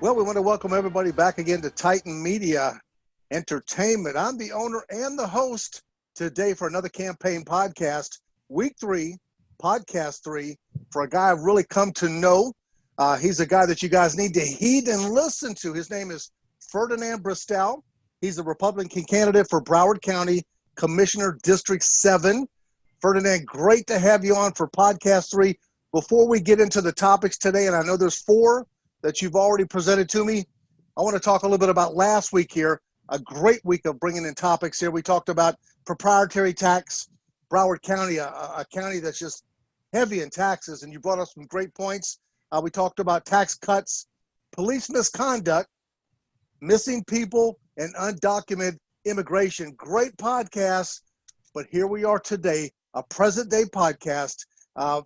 Well, we want to welcome everybody back again to Titan Media Entertainment. I'm the owner and the host today for another campaign podcast, week 3, podcast 3, for a guy I've really come to know. He's a guy that you guys need to heed and listen to. His name is Ferdinand Bristol. He's a Republican candidate for Broward County Commissioner District 7. Ferdinand, great to have you on for podcast 3. Before we get into the topics today, and I know there's 4 that you've already presented to me, I want to talk a little bit about last week here, a great week of bringing in topics here. We talked about proprietary tax, Broward County, a county that's just heavy in taxes, and you brought up some great points. We talked about tax cuts, police misconduct, missing people, and undocumented immigration. Great podcast, but here we are today, a present-day podcast.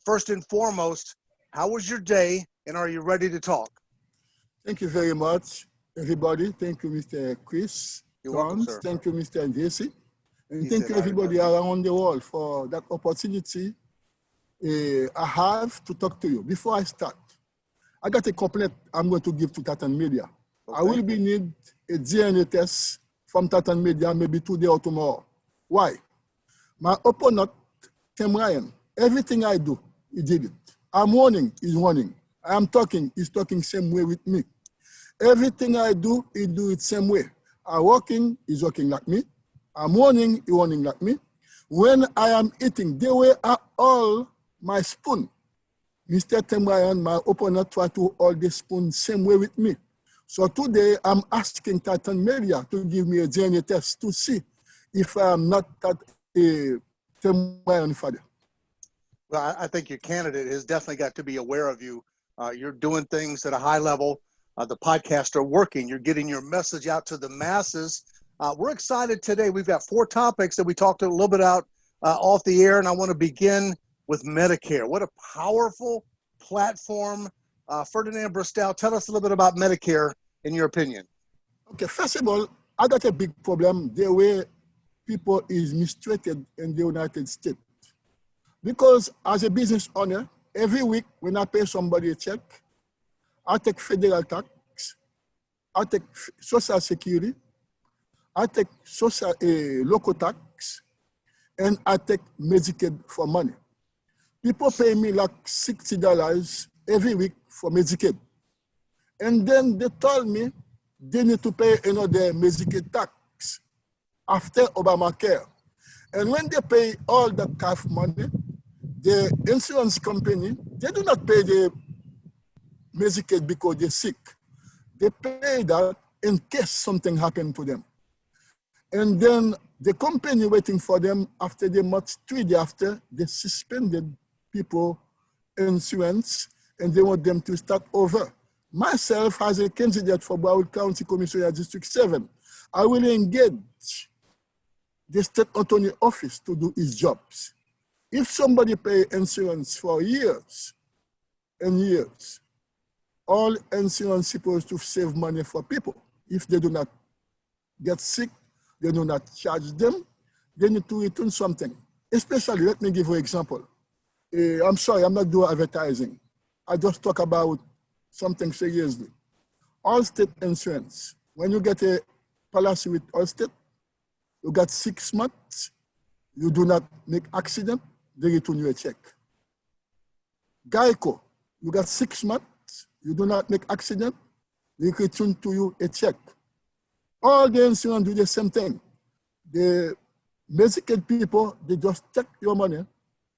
First and foremost, how was your day, and are you ready to talk? Thank you very much, everybody. Thank you, Mr. Chris. You're welcome, sir. Thank you, Mr. Jesse. And thank you, everybody around the world for that opportunity I have to talk to you. Before I start, I got a complaint I'm going to give to Titan Media. Okay. I will be need a DNA test from Titan Media maybe today or tomorrow. Why? My opponent, Tim Ryan, everything I do, he did it. I'm warning, he's warning. I'm talking, he's talking same way with me. Everything I do, he do it same way. I'm walking, he's walking like me. I'm warning, he warning like me. When I am eating, they were all my spoon. Mr. Tim Ryan, my opponent, try to hold the spoon same way with me. So today, I'm asking Titan Media to give me a DNA test to see if I am not that Tim Ryan father. Well, I think your candidate has definitely got to be aware of you. You're doing things at a high level. The podcasts are working. You're getting your message out to the masses. We're excited today. We've got 4 topics that we talked a little bit about off the air, and I want to begin with Medicare. What a powerful platform. Ferdinand Bristol, tell us a little bit about Medicare in your opinion. Okay, first of all, I got a big problem the way people is mistreated in the United States. Because as a business owner, every week when I pay somebody a check, I take federal tax, I take social security, I take local tax, and I take Medicaid for money. People pay me like $60 every week for Medicaid. And then they told me they need to pay another Medicaid tax after Obamacare. And when they pay all that kind of money, the insurance company, they do not pay the Medicaid because they're sick. They pay that in case something happened to them. And then the company waiting for them after the month 3 days after, they suspended people insurance and they want them to start over. Myself, as a candidate for Broward County Commissioner District 7, I will engage the state attorney office to do its jobs. If somebody pay insurance for years and years, all insurance is supposed to save money for people. If they do not get sick, they do not charge them, they need to return something. Especially, let me give you an example. I'm sorry, I'm not doing advertising. I just talk about something seriously. Allstate insurance, when you get a policy with Allstate, you got 6 months, you do not make accident, they return you a check. Geico, you got 6 months, you do not make accident, they return to you a check. All the insurance do the same thing. The Medicaid people, they just take your money,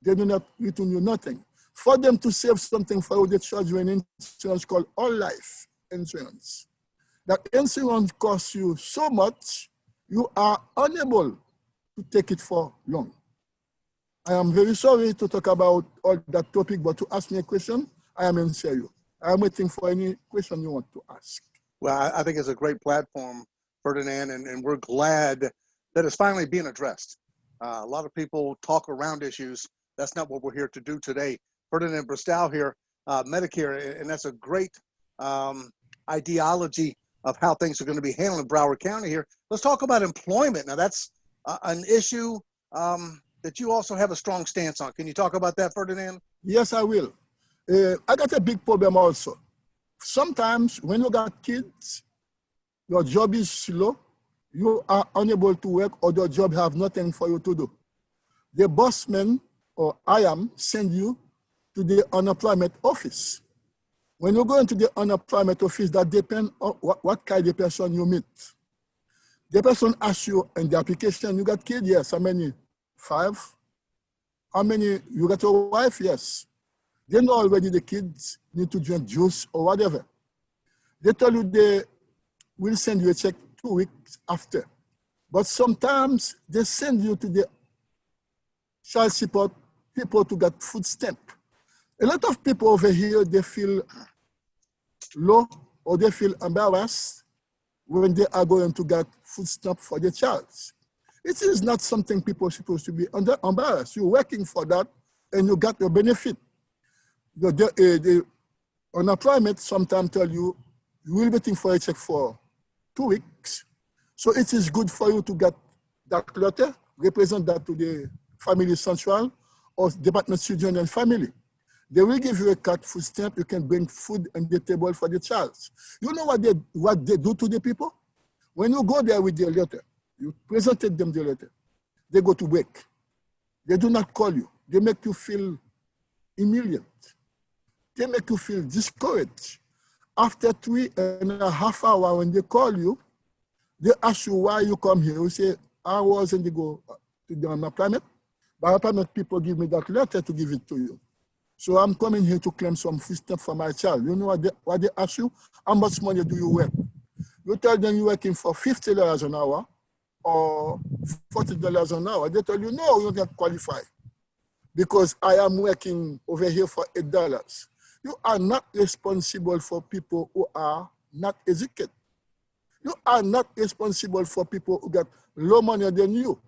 they do not return you nothing. For them to save something for you, they charge you an insurance called All Life Insurance. That insurance costs you so much, you are unable to take it for long. I am very sorry to talk about all that topic, but to ask me a question, I am answer you. I am waiting for any question you want to ask. Well, I think it's a great platform, Ferdinand, and we're glad that it's finally being addressed. A lot of people talk around issues. That's not what we're here to do today. Ferdinand Bristol here, Medicare, and that's a great ideology of how things are going to be handled in Broward County here. Let's talk about employment. Now, that's an issue that you also have a strong stance on. Can you talk about that, Ferdinand? Yes, I will. I got a big problem also. Sometimes when you got kids, your job is slow, you are unable to work, or your job have nothing for you to do. The bossman, or I am, send you to the unemployment office. When you go into the unemployment office, that depends on what kind of person you meet. The person asks you in the application, you got kids? Yes. How many? 5. How many? You got your wife? Yes. They know already the kids need to drink juice or whatever. They tell you they will send you a check 2 weeks after. But sometimes they send you to the child support people to get food stamp. A lot of people over here, they feel low or they feel embarrassed when they are going to get food stamp for their child. It is not something people are supposed to be embarrassed. You're working for that and you got your benefit. The unemployment sometimes tell you, you will be waiting for a check for 2 weeks. So it is good for you to get that letter, represent that to the Family Central or Department of Children and Family. They will give you a card food stamp. You can bring food on the table for the child. You know what they do to the people? When you go there with the letter, you presented them the letter, they go to work. They do not call you. They make you feel humiliated. They make you feel discouraged. After 3.5 hours, when they call you, they ask you why you come here. You say, I was in the go to the unemployment. But unemployment people give me that letter to give it to you. So I'm coming here to claim some food stamp for my child. You know what they ask you? How much money do you work? You tell them you're working for $50 an hour or $40 an hour. They tell you, no, you don't qualify because I am working over here for $8. You are not responsible for people who are not educated. You are not responsible for people who get low money than you.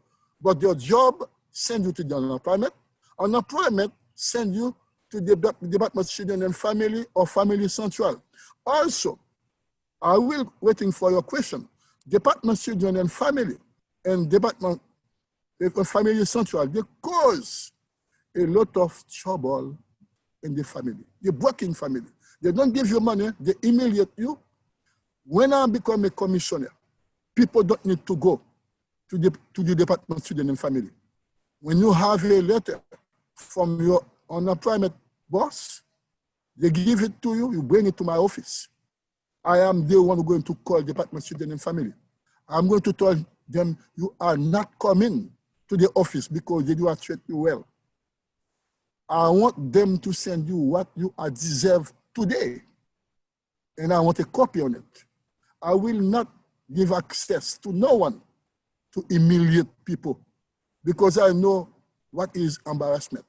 But your job send you to the unemployment. Unemployment send you to the Department of Children and Family or Family Central. Also, I will waiting for your question. Department of Children and Family and Department of Family Central, they cause a lot of trouble in the family, the working family. They don't give you money, they humiliate you. When I become a commissioner, people don't need to go to the Department of Children and Family. When you have a letter from your unemployment boss, they give it to you, you bring it to my office. I am the one who's going to call Department of Children and Family. I'm going to tell them you are not coming to the office because they do not treat you well. I want them to send you what you are deserve today. And I want a copy on it. I will not give access to no one to humiliate people because I know what is embarrassment.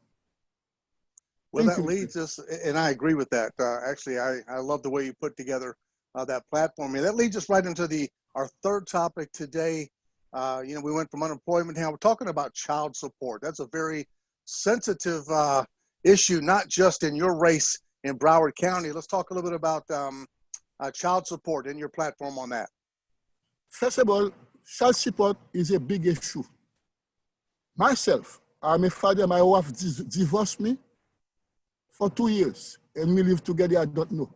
Well, that leads us, and I agree with that. Actually, I love the way you put together that platform. And that leads us right into our third topic today. We went from unemployment. Now we're talking about child support. That's a very sensitive issue, not just in your race in Broward County. Let's talk a little bit about child support and your platform on that. First of all, child support is a big issue. Myself, I'm a father. My wife divorced me for 2 years, and we live together. I don't know.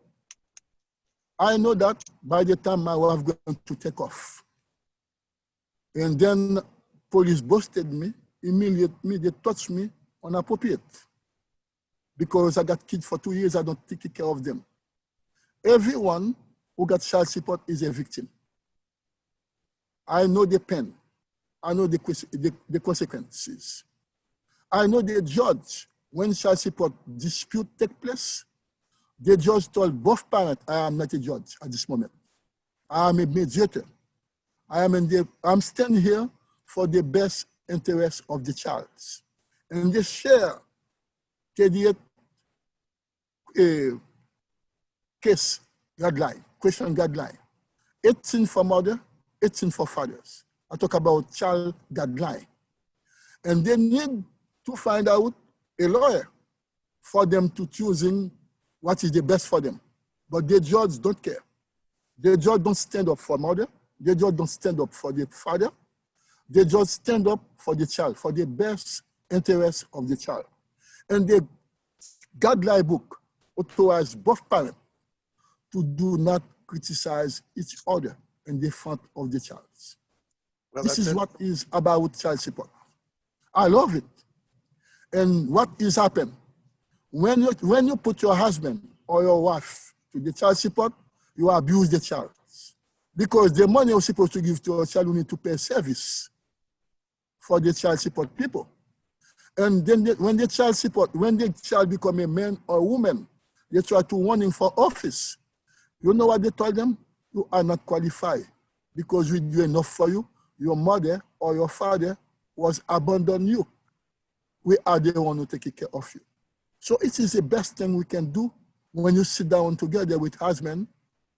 I know that by the time my wife going to take off. And then police busted me, humiliated me, they touched me inappropriate. Because I got kids for 2 years, I don't take care of them. Everyone who got child support is a victim. I know the pain. I know the consequences. I know the judge, when child support dispute take place, the judge told both parents, I am not a judge at this moment. I am a mediator. I'm standing here for the best interest of the child. And they share the case guideline, question guideline. 18 for mother, 18 for fathers. I talk about child guideline. And they need to find out a lawyer for them to choosing what is the best for them. But the judge don't care. The judge don't stand up for mother. The judge don't stand up for the father. The judge stand up for the child, for the best interest of the child. And the guideline book authorizes both parents to do not criticize each other in the front of the child. Well, This that's is it. what is about child support. I love it. And what is happened? When you put your husband or your wife to the child support, you abuse the child. Because the money you're supposed to give to your child, you need to pay service for the child support people. And then when the child become a man or woman, they try to warn him for office. You know what they told them? You are not qualified because we do enough for you. Your mother or your father was abandoned you. We are the one who take care of you. So it is the best thing we can do when you sit down together with husband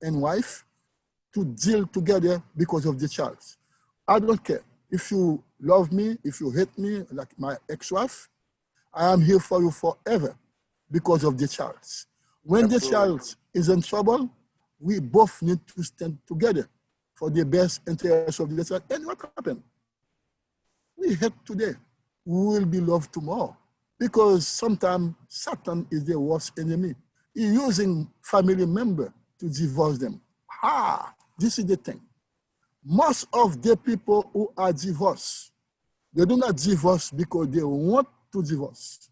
and wife to deal together because of the child. I don't care. If you love me, if you hate me, like my ex-wife, I am here for you forever because of the child. When the child is in trouble, we both need to stand together for the best interest of the child. And what happened? We hate today. We will be loved tomorrow. Because sometimes Satan is the worst enemy. He's using family members to divorce them. This is the thing. Most of the people who are divorced, they do not divorce because they want to divorce.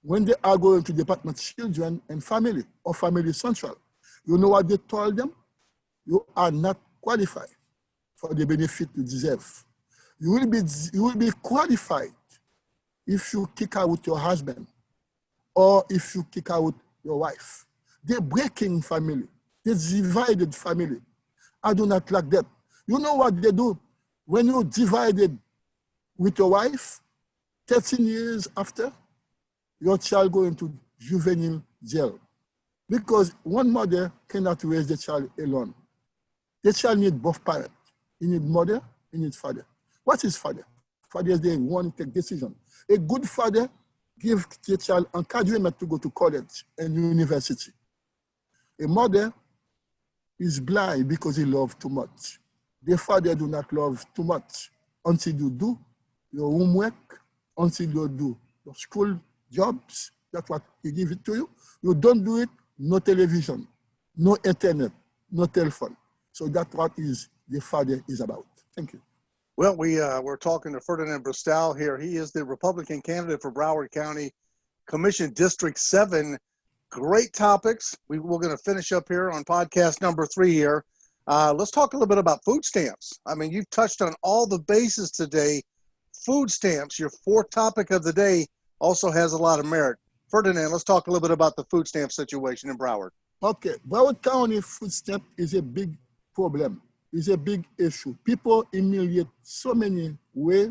When they are going to Department of Children and Family or Family Central, you know what they told them? You are not qualified for the benefit you deserve. You will be qualified if you kick out your husband or if you kick out your wife. They're breaking family. They divided family. I do not like that. You know what they do? When you divided with your wife, 13 years after, your child go into juvenile jail. Because one mother cannot raise the child alone. The child needs both parents. He needs mother, he needs father. What is father? Father is the one who takes decision. A good father gives the child encouragement to go to college and university. A mother is blind because he loves too much. The father do not love too much until you do your homework, until you do your school jobs. That's what he gives it to you. You don't do it, no television, no internet, no telephone. So that's what the father is about. Thank you. Well, we're talking to Ferdinand Bristol here. He is the Republican candidate for Broward County Commission District 7. Great topics. We're going to finish up here on podcast number 3 here. Let's talk a little bit about food stamps. I mean, you've touched on all the bases today. Food stamps, your fourth topic of the day, also has a lot of merit. Ferdinand, let's talk a little bit about the food stamp situation in Broward. Okay, Broward County food stamp is a big problem. It's a big issue. People humiliate so many ways.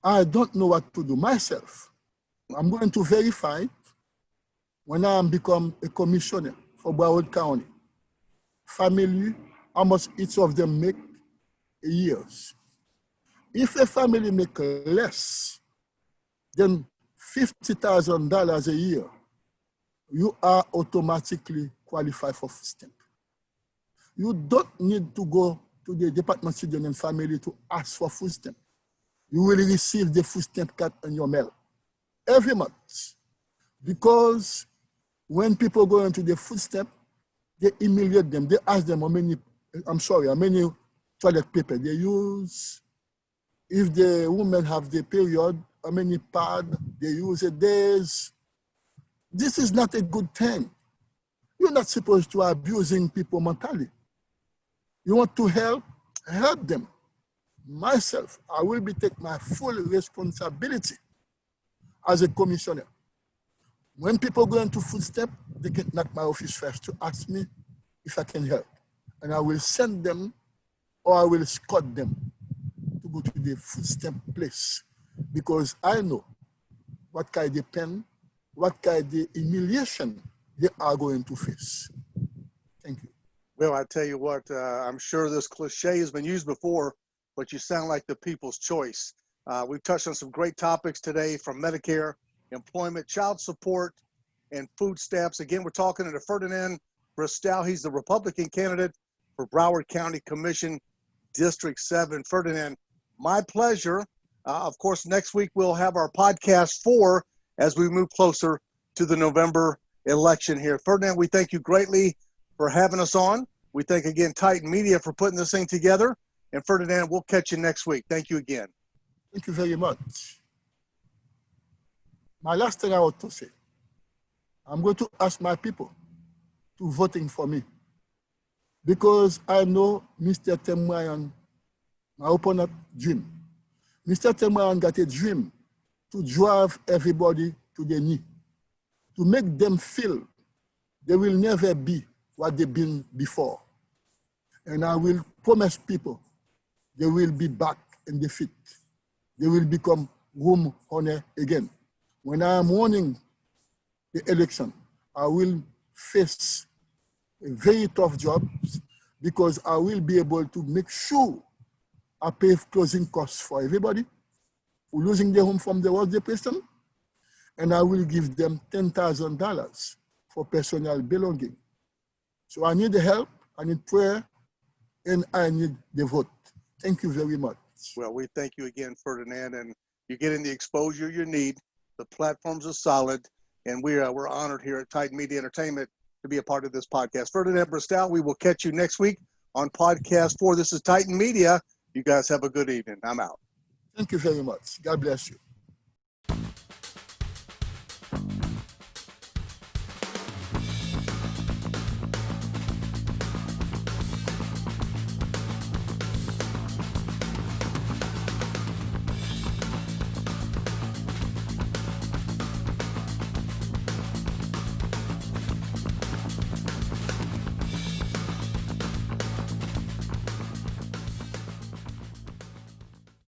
I don't know what to do myself. I'm going to verify when I become a commissioner for Broward County. Family, how much each of them make a year. If a family make less than $50,000 a year, you are automatically qualified for food stamp. You don't need to go to the Department of Children and Family to ask for food stamp. You will receive the food stamp card in your mail every month. Because when people go into the food stamp, they humiliate them. They ask them how many toilet paper they use. If the women have the period, how many pads they use a day. This is not a good thing. You're not supposed to abusing people mentally. You want to help them. Myself, I will take my full responsibility as a commissioner. When people go into food stamp, they can knock my office first to ask me if I can help. And I will send them or I will escort them to go to the food stamp place because I know what kind of pain, what kind of humiliation they are going to face. Thank you. Well, I tell you what, I'm sure this cliche has been used before, but you sound like the people's choice. We've touched on some great topics today from Medicare, employment, child support, and food stamps. Again, we're talking to Ferdinand Bristol. He's the Republican candidate for Broward County Commission District 7. Ferdinand, my pleasure. Of course, next week we'll have our podcast 4 as we move closer to the November election here. Ferdinand, we thank you greatly for having us on. We thank again Titan Media for putting this thing together. And Ferdinand, we'll catch you next week. Thank you again. Thank you very much. My last thing I want to say, I'm going to ask my people to voting for me, because I know Mr. Temwayan, my opponent, dream. Mr. Temwayan got a dream to drive everybody to their knee, to make them feel they will never be what they've been before. And I will promise people they will be back in defeat. They will become home honor again. When I am winning the election, I will face a very tough job, because I will be able to make sure I pay closing costs for everybody who losing their home from the World Depression, and I will give them $10,000 for personal belonging. So I need the help, I need prayer, and I need the vote. Thank you very much. Well, we thank you again, Ferdinand, and you're getting the exposure you need. The platforms are solid, and we're honored here at Titan Media Entertainment to be a part of this podcast. Ferdinand Bristol, we will catch you next week on Podcast 4. This is Titan Media. You guys have a good evening. I'm out. Thank you very much. God bless you.